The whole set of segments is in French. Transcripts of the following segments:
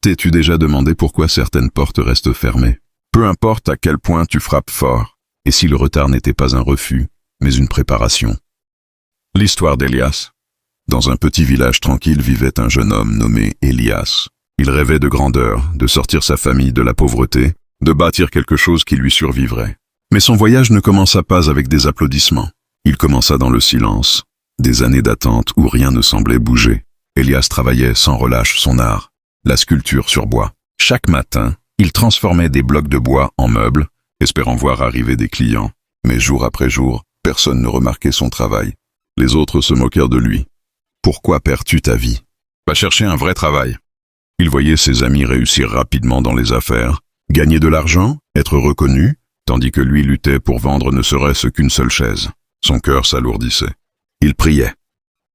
T'es-tu déjà demandé pourquoi certaines portes restent fermées? Peu importe à quel point tu frappes fort, et si le retard n'était pas un refus, mais une préparation. L'histoire d'Elias. Dans un petit village tranquille vivait un jeune homme nommé Elias. Il rêvait de grandeur, de sortir sa famille de la pauvreté, de bâtir quelque chose qui lui survivrait. Mais son voyage ne commença pas avec des applaudissements. Il commença dans le silence, des années d'attente où rien ne semblait bouger. Elias travaillait sans relâche son art, la sculpture sur bois. Chaque matin, il transformait des blocs de bois en meubles, espérant voir arriver des clients. Mais jour après jour, personne ne remarquait son travail. Les autres se moquèrent de lui. Pourquoi perds-tu ta vie? Va chercher un vrai travail. Il voyait ses amis réussir rapidement dans les affaires, gagner de l'argent, être reconnu, tandis que lui luttait pour vendre ne serait-ce qu'une seule chaise. Son cœur s'alourdissait. Il priait.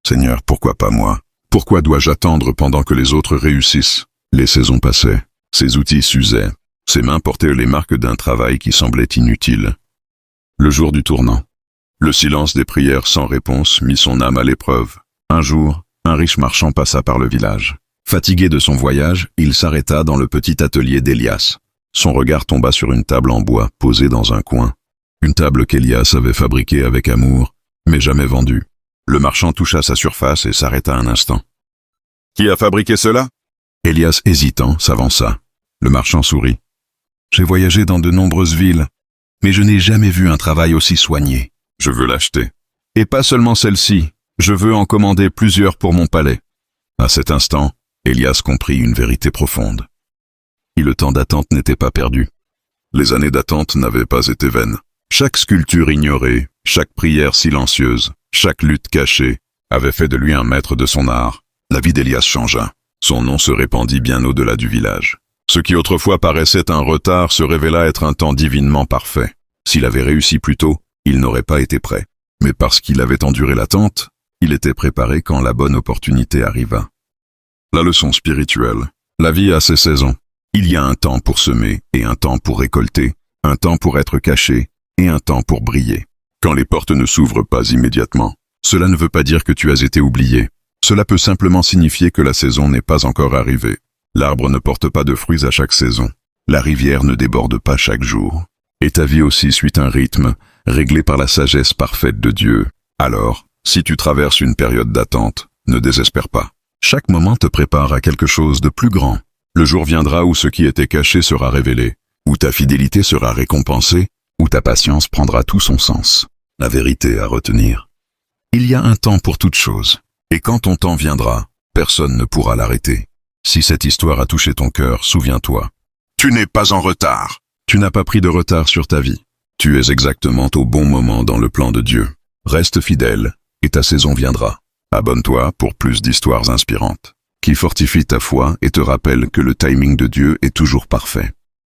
Seigneur, pourquoi pas moi? Pourquoi dois-je attendre pendant que les autres réussissent? Les saisons passaient, ses outils s'usaient, ses mains portaient les marques d'un travail qui semblait inutile. Le jour du tournant. Le silence des prières sans réponse mit son âme à l'épreuve. Un jour, un riche marchand passa par le village. Fatigué de son voyage, il s'arrêta dans le petit atelier d'Elias. Son regard tomba sur une table en bois posée dans un coin. Une table qu'Elias avait fabriquée avec amour, mais jamais vendue. Le marchand toucha sa surface et s'arrêta un instant. « Qui a fabriqué cela ?» Elias, hésitant, s'avança. Le marchand sourit. « J'ai voyagé dans de nombreuses villes, mais je n'ai jamais vu un travail aussi soigné. Je veux l'acheter. Et pas seulement celle-ci, je veux en commander plusieurs pour mon palais. » À cet instant, Elias comprit une vérité profonde. Et le temps d'attente n'était pas perdu. Les années d'attente n'avaient pas été vaines. Chaque sculpture ignorée, chaque prière silencieuse, chaque lutte cachée, avait fait de lui un maître de son art. La vie d'Elias changea. Son nom se répandit bien au-delà du village. Ce qui autrefois paraissait un retard se révéla être un temps divinement parfait. S'il avait réussi plus tôt, il n'aurait pas été prêt. Mais parce qu'il avait enduré l'attente, il était préparé quand la bonne opportunité arriva. La leçon spirituelle. La vie a ses saisons. Il y a un temps pour semer et un temps pour récolter, un temps pour être caché et un temps pour briller. Quand les portes ne s'ouvrent pas immédiatement, cela ne veut pas dire que tu as été oublié. Cela peut simplement signifier que la saison n'est pas encore arrivée. L'arbre ne porte pas de fruits à chaque saison. La rivière ne déborde pas chaque jour. Et ta vie aussi suit un rythme, réglé par la sagesse parfaite de Dieu. Alors, si tu traverses une période d'attente, ne désespère pas. Chaque moment te prépare à quelque chose de plus grand. Le jour viendra où ce qui était caché sera révélé, où ta fidélité sera récompensée, où ta patience prendra tout son sens. La vérité à retenir. Il y a un temps pour toute chose, et quand ton temps viendra, personne ne pourra l'arrêter. Si cette histoire a touché ton cœur, souviens-toi. Tu n'es pas en retard. Tu n'as pas pris de retard sur ta vie. Tu es exactement au bon moment dans le plan de Dieu. Reste fidèle, et ta saison viendra. Abonne-toi pour plus d'histoires inspirantes, qui fortifient ta foi et te rappellent que le timing de Dieu est toujours parfait.